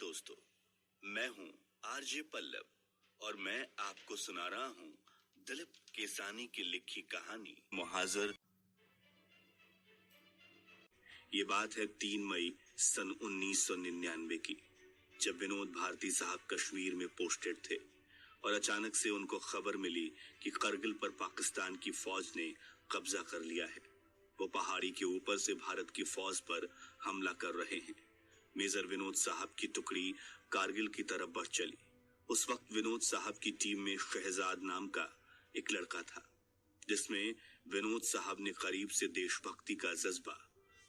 दोस्तों, मैं हूं आरजे पल्लव और मैं आपको सुना रहा हूं दिलीप केसानी की लिखी कहानी मुहाजिर। ये बात है 3 मई सन 1999 की, जब विनोद भारती साहब कश्मीर में पोस्टेड थे और अचानक से उनको खबर मिली कि करगिल पर पाकिस्तान की फौज ने कब्जा कर लिया है। वो पहाड़ी के ऊपर से भारत की फौज पर हमला कर रहे हैं। मेजर विनोद साहब की टुकड़ी कारगिल की तरफ बढ़ चली। उस वक्त विनोद साहब की टीम में शहजाद नाम का एक लड़का था, जिसमें विनोद साहब ने करीब से देशभक्ति का जज्बा,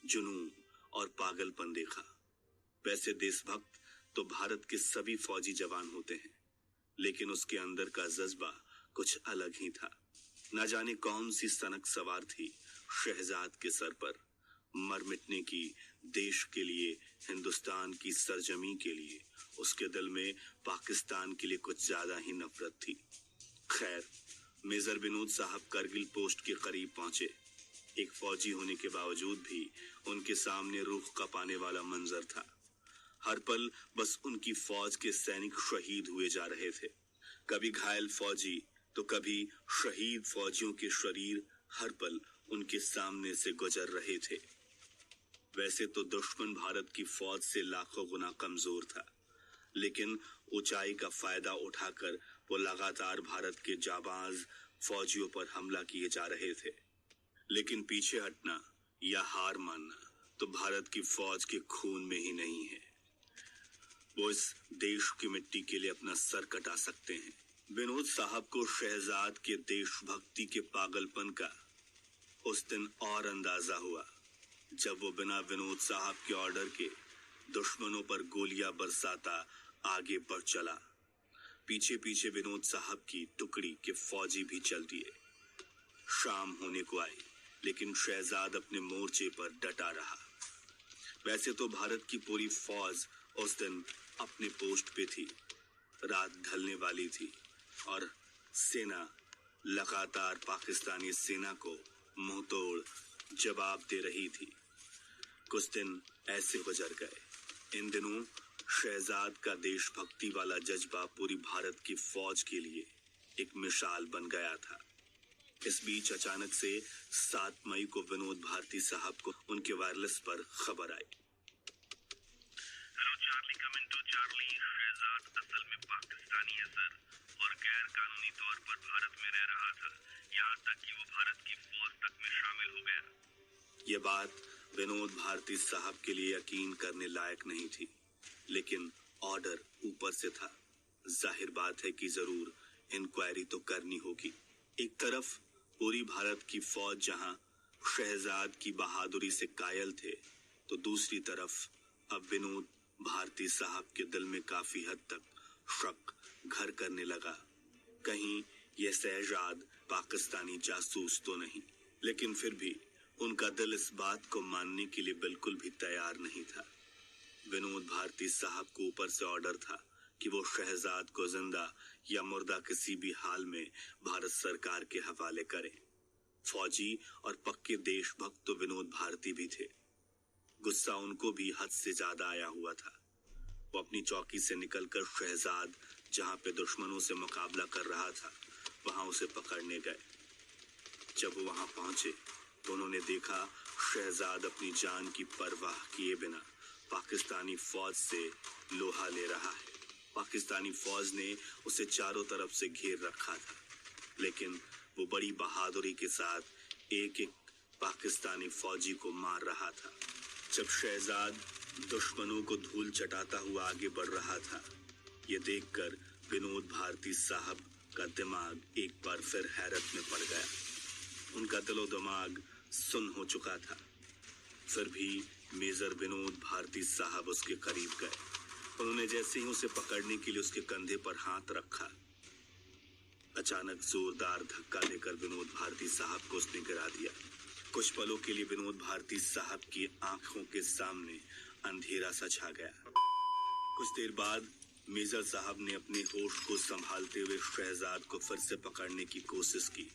जुनून और पागलपन देखा। वैसे देशभक्त तो भारत के सभी फौजी जवान होते हैं, लेकिन उसके अंदर का जज्बा कुछ अलग ही था। न जाने कौन सी सनक सवार थी शहजाद के सर पर, मर मिटने की, देश के लिए, हिंदुस्तान की सरजमी के लिए। उसके दिल में पाकिस्तान के लिए कुछ ज्यादा ही नफरत थी। खैर, मेजर विनोद साहब करगिल पोस्ट के करीब पहुंचे। एक फौजी होने के बावजूद भी उनके सामने रूह कांपने वाला मंजर था। हर पल बस उनकी फौज के सैनिक शहीद हुए जा रहे थे। कभी घायल फौजी तो कभी शहीद फौजियों के शरीर हर पल उनके सामने से गुजर रहे थे। वैसे तो दुश्मन भारत की फौज से लाखों गुना कमजोर था, लेकिन ऊंचाई का फायदा उठाकर वो लगातार भारत के जाबाज फौजियों पर हमला किए जा रहे थे। लेकिन पीछे हटना या हार मानना तो भारत की फौज के खून में ही नहीं है। वो इस देश की मिट्टी के लिए अपना सर कटा सकते हैं। विनोद साहब को शहजाद के देशभक्ति के पागलपन का उस दिन और अंदाजा हुआ, जब वो बिना विनोद साहब के ऑर्डर के दुश्मनों पर गोलियां बरसाता आगे बढ़ चला। पीछे पीछे विनोद साहब की टुकड़ी के फौजी भी चल दिए। शाम होने को आई, लेकिन शहजाद अपने मोर्चे पर डटा रहा। वैसे तो भारत की पूरी फौज उस दिन अपने पोस्ट पे थी। रात ढलने वाली थी और सेना लगातार पाकिस्तानी सेना को मुंहतोड़ जवाब दे रही थी। कुछ दिन ऐसे गुजर गए। इन दिनों शहजाद का देशभक्ति वाला जज्बा पूरी भारत की फौज के लिए एक मिसाल बन गया था। इस बीच अचानक से 7 मई को विनोद भारती साहब को उनके वायरलेस पर खबर आई। Hello Charlie, coming to Charlie. Shahzad असल में पाकिस्तानी है सर, और गैर कानूनी तौर पर भारत में रह रहा था, यहाँ तक कि वो भारत की फौज तक में शामिल हो गया। ये बात विनोद भारती साहब के लिए यकीन करने लायक नहीं थी, लेकिन ऑर्डर ऊपर से था। जाहिर बात है कि जरूर इंक्वायरी तो करनी होगी। एक तरफ पूरी भारत की फौज जहां शहजाद की बहादुरी से कायल थे, तो दूसरी तरफ अब विनोद भारती साहब के दिल में काफी हद तक शक घर करने लगा। कहीं यह शहजाद पाकिस्तानी जासूस तो नहीं। लेकिन फिर भी उनका दिल इस बात को मानने के लिए बिल्कुल भी तैयार नहीं था। विनोद भारती साहब को ऊपर से ऑर्डर था कि वो शहजाद को जिंदा या मुर्दा किसी भी हाल में भारत सरकार के हवाले करें। फौजी और पक्के देशभक्त तो विनोद भारती भी थे। गुस्सा उनको भी हद से ज्यादा आया हुआ था। वो अपनी चौकी से निकलकर शहजाद जहां पे दुश्मनों से मुकाबला कर रहा था, वहां उसे पकड़ने गए। जब वो वहां पहुंचे तो उन्होंने देखा शहजाद अपनी जान की परवाह किए बिना पाकिस्तानी फौज से लोहा ले रहा है। पाकिस्तानी फौज ने उसे चारों तरफ से घेर रखा था, लेकिन वो बड़ी बहादुरी के साथ एक एक पाकिस्तानी फौजी को मार रहा था। जब शहजाद दुश्मनों को धूल चटाता हुआ आगे बढ़ रहा था, ये देखकर विनोद भारती साहब का दिमाग एक बार फिर हैरत में पड़ गया। उनका दिलो दिमाग सुन्न हो चुका था। फिर भी मेजर विनोद भारती साहब उसके करीब गए। उन्होंने जैसे ही उसे पकड़ने के लिए उसके कंधे पर हाथ रखा, अचानक जोरदार धक्का देकर विनोद भारती साहब को उसने गिरा दिया। कुछ पलों के लिए विनोद भारती साहब की आंखों के सामने अंधेरा सा छा गया। कुछ देर बाद मेजर साहब ने अपने होश को संभालते हुए शहजाद को फिर से पकड़ने की कोशिश की।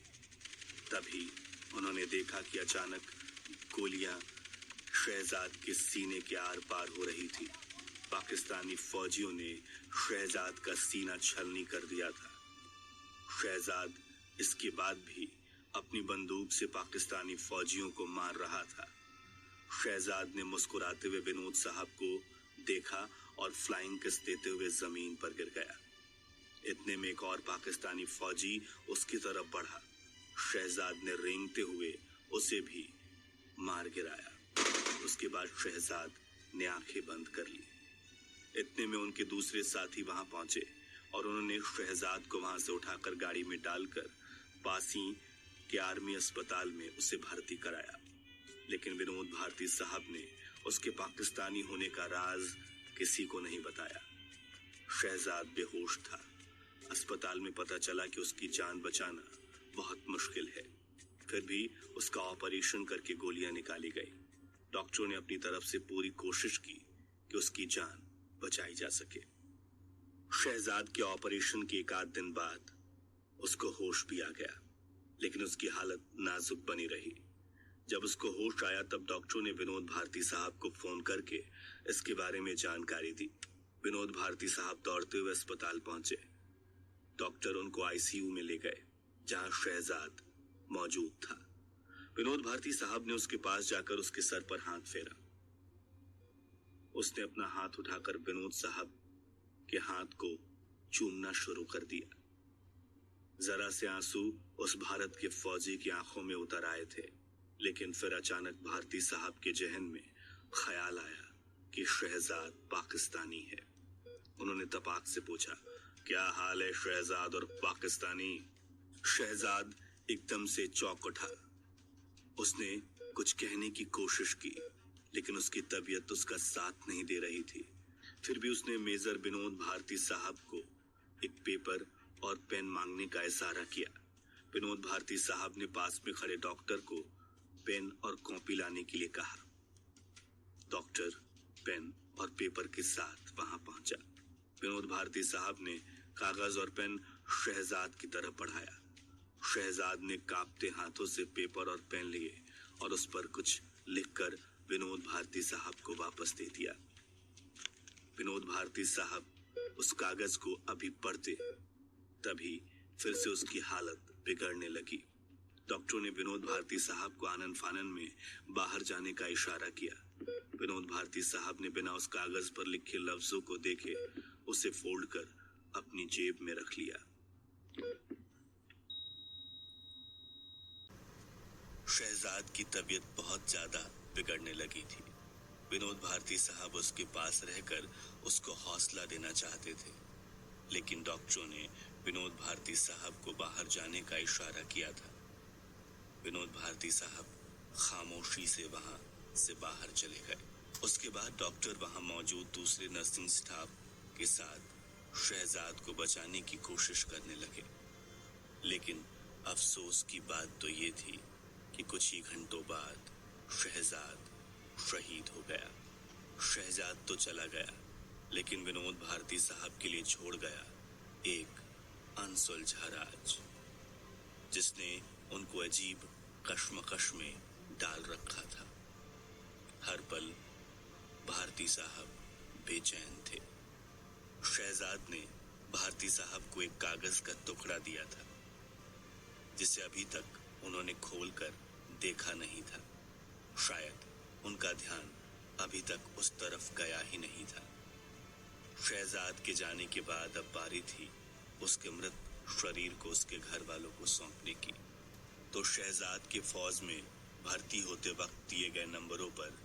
तभी उन्होंने देखा कि अचानक गोलियां शहजाद के सीने के आर पार हो रही थी। पाकिस्तानी फौजियों ने शहजाद का सीना छलनी कर दिया था। शहजाद इसके बाद भी अपनी बंदूक से पाकिस्तानी फौजियों को मार रहा था। शहजाद ने मुस्कुराते हुए विनोद साहब को देखा और फ्लाइंग किस देते हुए जमीन पर गिर गया। इतने में एक और पाकिस्तानी फौजी उसकी तरफ बढ़ा। शहजाद ने रेंगते हुए उसे भी मार गिराया। उसके बाद शहजाद ने आंखें बंद कर ली। इतने में उनके दूसरे साथी वहां पहुंचे और उन्होंने शहजाद को वहां से उठाकर गाड़ी में डालकर पासी के आर्मी अस्पताल में उसे भर्ती कराया। लेकिन विनोद भारती साहब ने उसके पाकिस्तानी होने का राज किसी को नहीं बताया। शहजाद बेहोश था। अस्पताल में पता चला कि उसकी जान बचाना बहुत मुश्किल है। फिर भी उसका ऑपरेशन करके गोलियां निकाली गई। डॉक्टरों ने अपनी तरफ से पूरी कोशिश की कि उसकी जान बचाई जा सके। शहजाद के ऑपरेशन के एक आध दिन बाद उसको होश भी आ गया, लेकिन उसकी हालत नाजुक बनी रही। जब उसको होश आया तब डॉक्टरों ने विनोद भारती साहब को फोन करके इसके बारे में जानकारी दी। विनोद भारती साहब दौड़ते हुए अस्पताल पहुंचे। डॉक्टर उनको आईसीयू में ले गए जहां शहजाद मौजूद था। विनोद भारती साहब ने उसके पास जाकर उसके सर पर हाथ फेरा। उसने अपना हाथ उठाकर विनोद साहब के हाथ को चूमना शुरू कर दिया। जरा से आंसू उस भारत के फौजी की आंखों में उतर आए थे, लेकिन फिर अचानक भारती साहब के जहन में ख्याल आया कि शहजाद पाकिस्तानी है। उन्होंने तपाक से पूछा, क्या हाल है शहजाद और पाकिस्तानी? शहजाद एकदम से चौंक उठा। उसने कुछ कहने की कोशिश की, लेकिन उसकी तबीयत उसका साथ नहीं दे रही थी। फिर भी उसने मेजर विनोद भारती साहब को एक पेपर और पेन मांगने का इशारा किया। विनोद भारती साहब ने पास में खड़े डॉक्टर को पेन और कॉपी लाने के लिए कहा। डॉक्टर पेन और पेपर के साथ वहां पहुंचा। विनोद भारती साहब ने कागज और पेन शहजाद की तरफ बढ़ाया। शहजाद ने कांपते हाथों से पेपर और पेन लिए और उस पर कुछ लिखकर विनोद भारती साहब को वापस दे दिया। विनोद भारती साहब उस कागज को अभी पढ़ते, तभी फिर से उसकी हालत बिगड़ने लगी। डॉक्टरों ने विनोद भारती साहब को आनन फानन में बाहर जाने का इशारा किया। विनोद भारती साहब ने बिना उस कागज पर लिखे लफ्जों को देखे उसे फोल्ड कर अपनी जेब में रख लिया। शहजाद की तबीयत बहुत ज्यादा बिगड़ने लगी थी। विनोद भारती साहब उसके पास रहकर उसको हौसला देना चाहते थे, लेकिन डॉक्टरों ने विनोद भारती साहब को बाहर जाने का इशारा किया था। विनोद भारती साहब खामोशी से वहां से बाहर चले गए। उसके बाद डॉक्टर वहां मौजूद दूसरे नर्सिंग स्टाफ के साथ शहजाद को बचाने की कोशिश करने लगे। लेकिन अफसोस की बात तो ये थी कि कुछ ही घंटों बाद शहजाद शहीद हो गया। शहजाद तो चला गया, लेकिन विनोद भारती साहब के लिए छोड़ गया एक अनसुलझा राज, जिसने उनको अजीब कश्मकश में डाल रखा था। हर पल भारती साहब बेचैन थे। शहजाद ने भारती साहब को एक कागज का टुकड़ा दिया था, जिसे अभी तक उन्होंने खोलकर देखा नहीं था। शायद उनका ध्यान अभी तक उस तरफ गया ही नहीं था। शहजाद के जाने के बाद अब बारी थी उसके मृत शरीर को उसके घर वालों को सौंपने की। तो शहजाद के फौज में भर्ती होते वक्त दिए गए नंबरों पर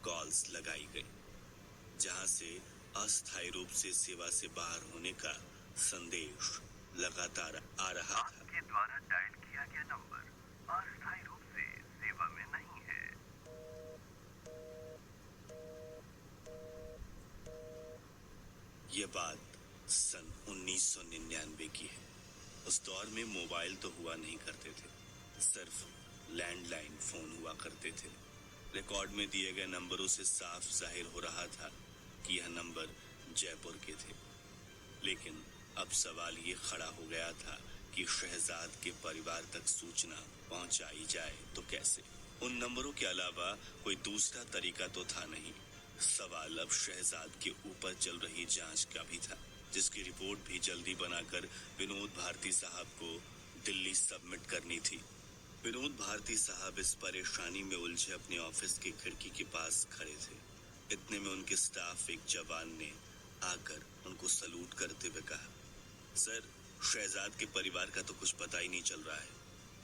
कॉल्स लगाई गई, जहां से अस्थायी रूप से सेवा से बाहर होने का संदेश लगातार आ रहा था। आपके द्वारा डायल किया गया नंबर अस्थायी रूप से सेवा में नहीं है। ये बात सन 1999 की है। उस दौर में मोबाइल तो हुआ नहीं करते थे, सिर्फ लैंडलाइन फोन हुआ करते थे। रिकॉर्ड में दिए गए नंबरों से साफ जाहिर हो रहा था कि यह नंबर जयपुर के थे। लेकिन अब सवाल ये खड़ा हो गया था कि शहजाद के परिवार तक सूचना पहुंचाई जाए तो कैसे? उन नंबरों के अलावा कोई दूसरा तरीका तो था नहीं। सवाल अब शहजाद के ऊपर चल रही जांच का भी था, जिसकी रिपोर्ट भी जल्दी बनाकर विनोद भारती साहब को दिल्ली सबमिट करनी थी। विनोद भारती साहब इस परेशानी में उलझे अपने ऑफिस की खिड़की के पास खड़े थे। इतने में उनके स्टाफ एक जवान ने आकर उनको सलूट करते हुए कहा, सर, शहजाद के परिवार का तो कुछ पता ही नहीं चल रहा है।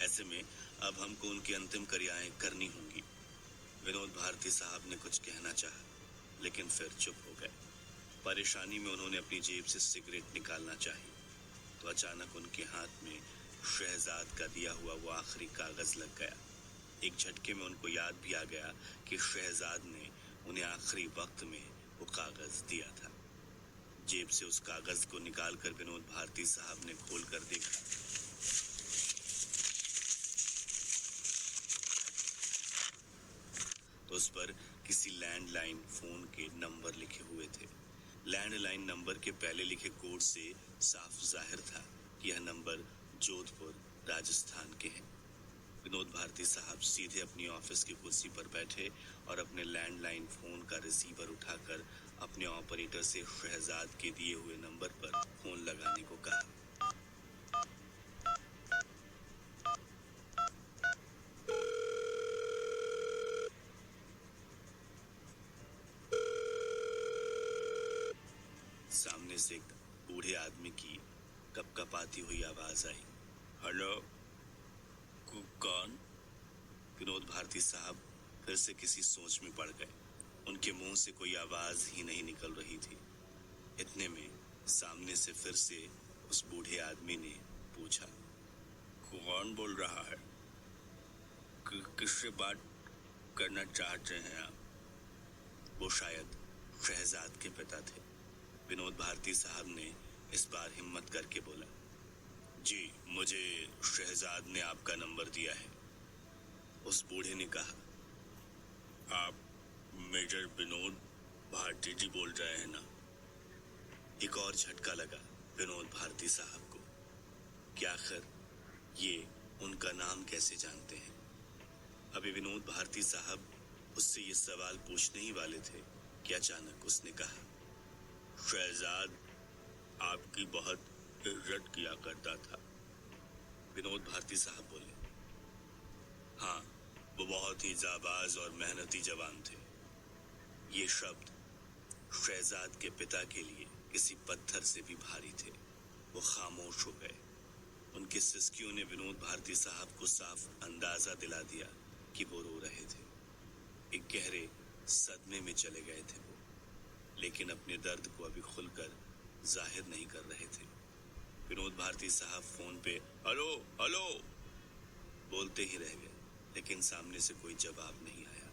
ऐसे में अब हमको उनकी अंतिम क्रियाएं करनी होंगी। विनोद भारती साहब ने कुछ कहना चाहा, लेकिन फिर चुप हो गए। परेशानी में उन्होंने अपनी जेब से सिगरेट निकालना चाही, तो अचानक उनके हाथ में शहजाद का दिया हुआ वो आखिरी कागज लग गया। एक झटके में उनको याद भी आ गया कि शहजाद ने उन्हें आखिरी वक्त में वो कागज दिया था। जेब से उस कागज को निकालकर विनोद भारती साहब ने खोलकर देखा। तो उस पर किसी लैंडलाइन फोन के नंबर लिखे हुए थे। लैंडलाइन नंबर के पहले लिखे कोड से साफ जाहिर था कि यह नंबर जोधपुर, राजस्थान के हैं। विनोद भारती साहब सीधे अपनी ऑफिस की कुर्सी पर बैठे और अपने लैंडलाइन फोन का रिसीवर उठाकर अपने ऑपरेटर से शहजाद के दिए हुए नंबर पर फोन लगाने को कहा। सामने से एक बूढ़े आदमी की कपकपाती हुई आवाज आई, हेलो, कौन? विनोद भारती साहब फिर से किसी सोच में पड़ गए। उनके मुंह से कोई आवाज ही नहीं निकल रही थी। इतने में सामने से फिर से उस बूढ़े आदमी ने पूछा, कौन बोल रहा है? किससे बात करना चाहते हैं आप? वो शायद शहजाद के पिता थे। विनोद भारती साहब ने इस बार हिम्मत करके बोला, जी, मुझे शहजाद ने आपका नंबर दिया है। उस बूढ़े ने कहा, आप मेजर विनोद भारती जी बोल रहे हैं ना? एक और झटका लगा विनोद भारती साहब को कि आखिर ये उनका नाम कैसे जानते हैं। अभी विनोद भारती साहब उससे ये सवाल पूछने ही वाले थे कि अचानक उसने कहा, शहजाद आपकी बहुत इज्जत किया करता था। विनोद भारती साहब बोले, हाँ, वो बहुत ही जाबाज और मेहनती जवान थे। ये शब्द शहजाद के पिता के लिए किसी पत्थर से भी भारी थे। वो खामोश हो गए। उनकी सिसकियों ने विनोद भारती साहब को साफ अंदाजा दिला दिया कि वो रो रहे थे। एक गहरे सदमे में चले गए थे वो, लेकिन अपने दर्द को अभी खुलकर जाहिर नहीं कर रहे थे। विनोद भारती साहब फोन पे हेलो हेलो बोलते ही रह गए, लेकिन सामने से कोई जवाब नहीं आया।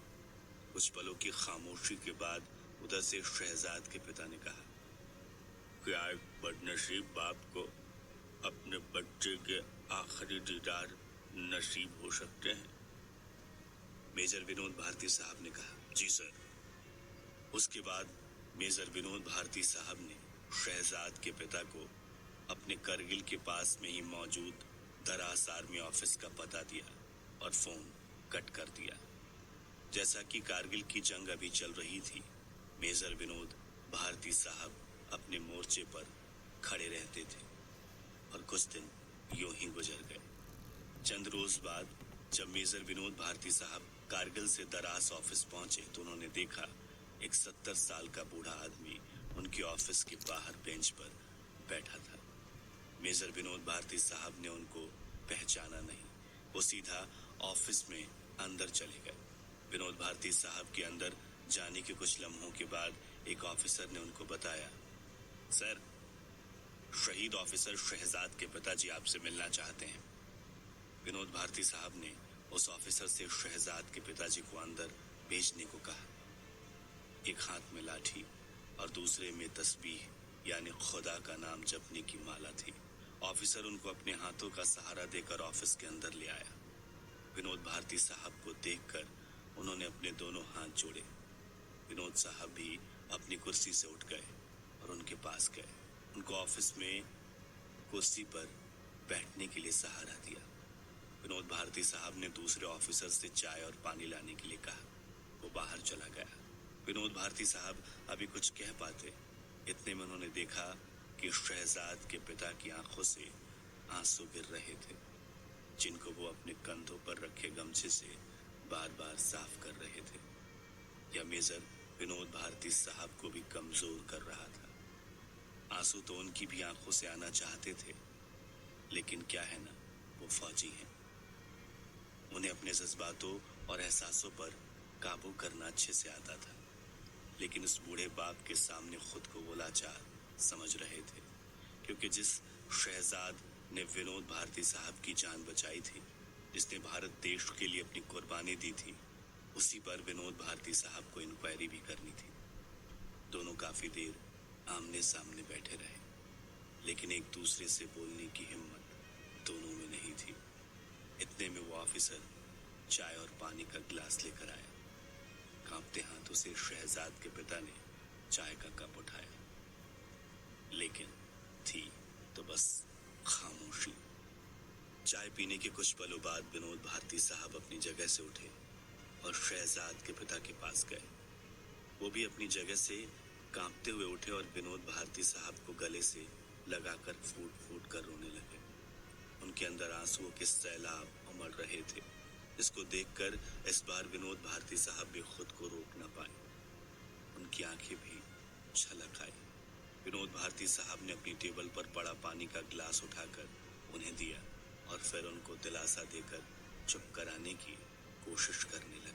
कुछ पलों की खामोशी के बाद उधर से शहजाद के पिता ने कहा, क्या एक बदनसीब बाप को अपने बच्चे के आखिरी दीदार नसीब हो सकते हैं? मेजर विनोद भारती साहब ने कहा, जी सर। उसके बाद मेजर विनोद भारती साहब ने शहजाद के पिता को अपने करगिल के पास में ही मौजूद दरास आर्मी ऑफिस का पता दिया और फोन कट कर दिया। जैसा कि कारगिल की जंग अभी चल रही थी, मेजर विनोद भारती साहब अपने मोर्चे पर खड़े रहते थे और कुछ दिन यूं ही गुजर गए। चंद रोज बाद जब मेजर विनोद भारती साहब कारगिल से दरास ऑफिस पहुंचे तो उन्होंने देखा एक 70 साल का बूढ़ा आदमी उनके ऑफिस के बाहर बेंच पर बैठा था। मेजर विनोद भारती साहब ने उनको पहचाना नहीं। वो सीधा ऑफिस में अंदर चले गए। विनोद भारती साहब के अंदर जाने के कुछ लम्हों के बाद एक ऑफिसर ने उनको बताया, सर, शहीद ऑफिसर शहजाद के पिताजी आपसे मिलना चाहते हैं। विनोद भारती साहब ने उस ऑफिसर से शहजाद के पिताजी को अंदर भेजने को कहा। एक हाथ में लाठी और दूसरे में तस्बीह यानी खुदा का नाम जपने की माला थी। ऑफिसर उनको अपने हाथों का सहारा देकर ऑफिस के अंदर ले आया। विनोद भारती साहब को देखकर उन्होंने अपने दोनों हाथ जोड़े। विनोद साहब भी अपनी कुर्सी से उठ गए और उनके पास गए। उनको ऑफिस में कुर्सी पर बैठने के लिए सहारा दिया। विनोद भारती साहब ने दूसरे ऑफिसर से चाय और पानी लाने के लिए कहा। वो बाहर चला गया। विनोद भारती साहब अभी कुछ कह पाते, इतने में उन्होंने देखा कि शहजाद के पिता की आंखों से आंसू गिर रहे थे, जिनको वो अपने कंधों पर रखे गमछे से बार बार साफ कर रहे थे। यह मेजर विनोद भारती साहब को भी कमजोर कर रहा था। आंसू तो उनकी भी आंखों से आना चाहते थे, लेकिन क्या है ना, वो फौजी हैं। उन्हें अपने जज्बातों और एहसासों पर काबू करना अच्छे से आता था, लेकिन उस बूढ़े बाप के सामने खुद को वो लाचार समझ रहे थे, क्योंकि जिस शहजाद ने विनोद भारती साहब की जान बचाई थी, जिसने भारत देश के लिए अपनी कुर्बानी दी थी, उसी पर विनोद भारती साहब को इंक्वायरी भी करनी थी। दोनों काफी देर आमने सामने बैठे रहे, लेकिन एक दूसरे से बोलने की हिम्मत दोनों में नहीं थी। इतने में वो ऑफिसर चाय और पानी का गिलास लेकर आया। कांपते हाथों से शहजाद के पिता ने चाय का कप उठाया, लेकिन थी तो बस खामोशी। चाय पीने के कुछ पलों बाद विनोद भारती साहब अपनी जगह से उठे और शहजाद के पिता के पास गए। वो भी अपनी जगह से कांपते हुए उठे और विनोद भारती साहब को गले से लगाकर फूट फूट कर रोने लगे। उनके अंदर आंसुओं के सैलाब उमड़ रहे थे, जिसको देखकर इस बार विनोद भारती साहब भी खुद को रोक न पाए। उनकी आंखें भी छलक आई। विनोद भारती साहब ने अपनी टेबल पर पड़ा पानी का गिलास उठाकर उन्हें दिया और फिर उनको दिलासा देकर चुप कराने की कोशिश करने लगे।